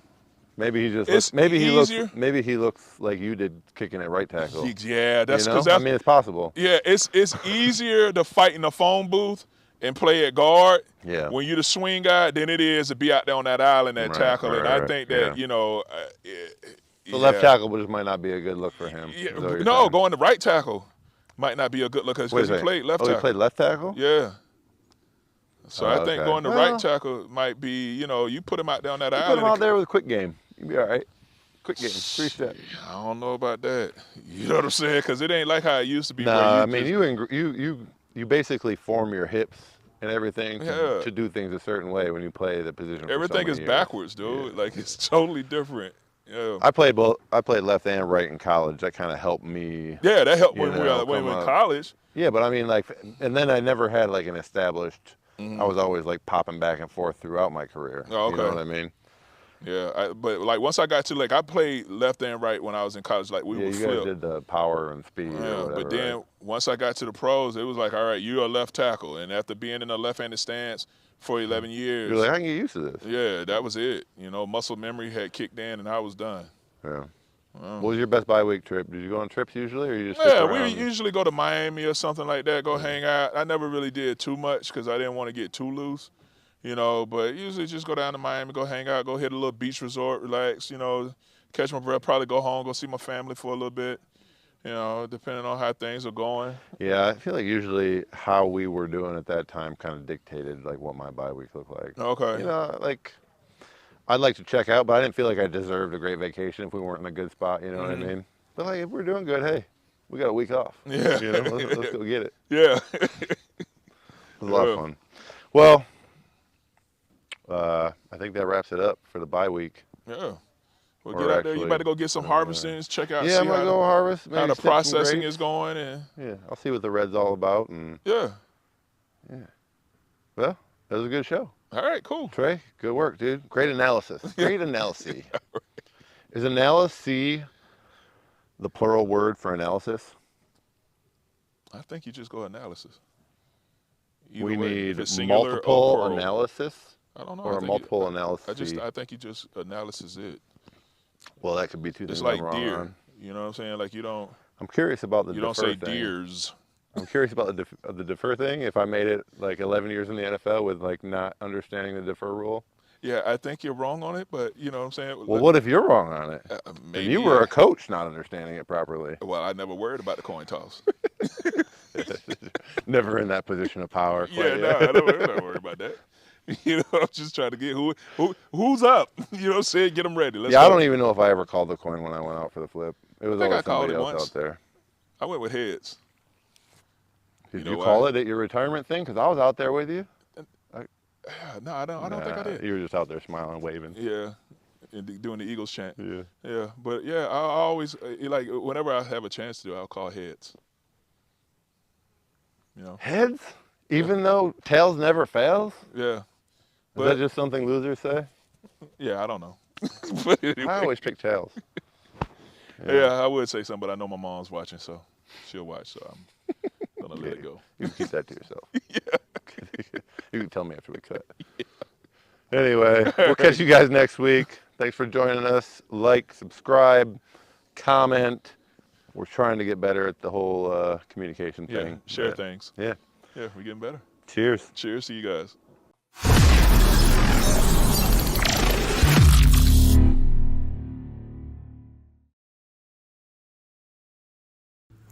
Maybe he just It's easier. maybe he looks like you did kicking at right tackle. Yeah, that's you know? because I mean, it's possible. yeah, it's easier to fight in the phone booth and play at guard Yeah. when you're the swing guy than it is to be out there on that island at Right, tackle. And I right, think that yeah. you know, The left tackle just might not be a good look for him. Yeah, is that what you're no, saying? going to right tackle might not be a good look Wait a because he second. played left Oh, tackle. he played left tackle? Yeah. So Oh, I think okay. going to Well, right tackle might be, you know, you put him out there on that Put island. him out there with a quick game. You'll be all right. Quick game, 3 steps. I don't know about that. You know what I'm saying? Because it ain't like how it used to be. No, where you I mean just- you basically form your hips and everything Yeah. to do things a certain way when you play the position. everything is backwards, dude. Yeah. Like it's totally different. Yeah. I played both. I played left and right in college. That kind of helped me. Yeah, that helped You when know, we were in come up. college. Yeah, but I mean, like, and then I never had like an established. Mm-hmm. I was always like popping back and forth throughout my career. Oh, You know okay. what I mean? Yeah, but like once I got to like I played left and right when I was in college. Like we Yeah, would you guys flip. did the power and speed. Yeah, or whatever, but then right? once I got to the pros, it was like, all right, you're a left tackle, and after being in a left-handed stance for 11 years, You're like, I can get used to this. yeah, that was it. You know, muscle memory had kicked in, and I was done. Yeah. What was your best bye week trip? Did you go on trips usually, or you just Yeah, stick we around? usually go to Miami or something like that, go hang out. I never really did too much because I didn't want to get too loose, you know, but usually just go down to Miami, go hang out, go hit a little beach resort, relax, you know, catch my breath, probably go home, go see my family for a little bit, you know, depending on how things are going. Yeah, I feel like usually how we were doing at that time kind of dictated like what my bye week looked like. Okay. You know, like I'd like to check out, but I didn't feel like I deserved a great vacation if we weren't in a good spot. You know what I mean? But like if we're doing good, hey, we got a week off. Yeah. You know, let's go get it. Yeah. It was a lot Yeah. of fun. Well, I think that wraps it up for the bye week. Yeah. Well, Or get out there. You actually, better go get some harvestings. Check out. Yeah, see I'm gonna how go harvest. Maybe how the snip some processing grapes. is going, and Yeah, I'll see what the red's all about. And yeah. well, that was a good show. All right. Cool. Trey, good work, dude. Great analysis. Great analysis. Is analysis the plural word for analysis? I think you just go analysis. We Either way, if need it's singular or multiple plural. analysis I don't know. or I a think multiple analysis. I think you just analysis it. Well, that could be two It's things like I'm wrong deer. on. You know what I'm saying? Like you don't I'm curious about the you don't defer say thing. deers. I'm curious about the defer thing. If I made it like 11 years in the NFL with like not understanding the defer rule. Yeah, I think you're wrong on it, but you know what I'm saying? Well, what if you're wrong on it? Maybe And you were a coach not understanding it properly. Well, I never worried about the coin toss. Never in that position of power. Yeah, quite no, yet. I don't worry about that. You know, I'm just trying to get who's up. You know what I'm saying? Get them ready. Let's Yeah, I go. don't even know if I ever called the coin when I went out for the flip. It was I think always I called somebody it else once. out there. I went with heads. Did You you, know call why? it at your retirement thing? Because I was out there with you. No, I don't think I Nah, did. You were just out there smiling, waving. Yeah, and doing the Eagles chant. Yeah. Yeah, but yeah, I always like whenever I have a chance to, I'll call heads. You know. Heads? Even though tails never fails? Yeah. Is But that just something losers say? yeah, I don't know. But anyway, I always pick tails. yeah, I would say something, but I know my mom's watching, so she'll watch. So I'm gonna let it go. You can keep that to yourself. You can tell me after we cut. Anyway, we'll catch you guys next week. Thanks for joining us. Like, subscribe, comment. We're trying to get better at the whole communication Yeah, thing. share but, things. Yeah. Yeah, we're getting better. Cheers. Cheers to you guys.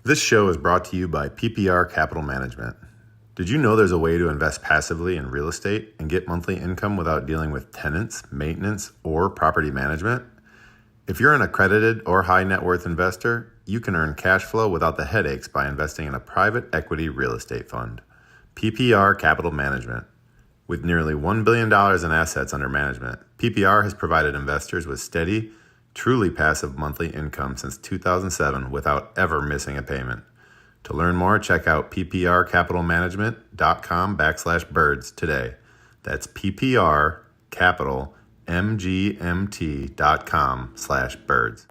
This show is brought to you by PPR Capital Management. Did you know there's a way to invest passively in real estate and get monthly income without dealing with tenants, maintenance, or property management? If you're an accredited or high net worth investor, you can earn cash flow without the headaches by investing in a private equity real estate fund. PPR Capital Management. With nearly $1 billion in assets under management, PPR has provided investors with steady, truly passive monthly income since 2007 without ever missing a payment. To learn more, check out pprcapitalmanagement.com/birds today. That's pprcapitalmgmt.com/birds.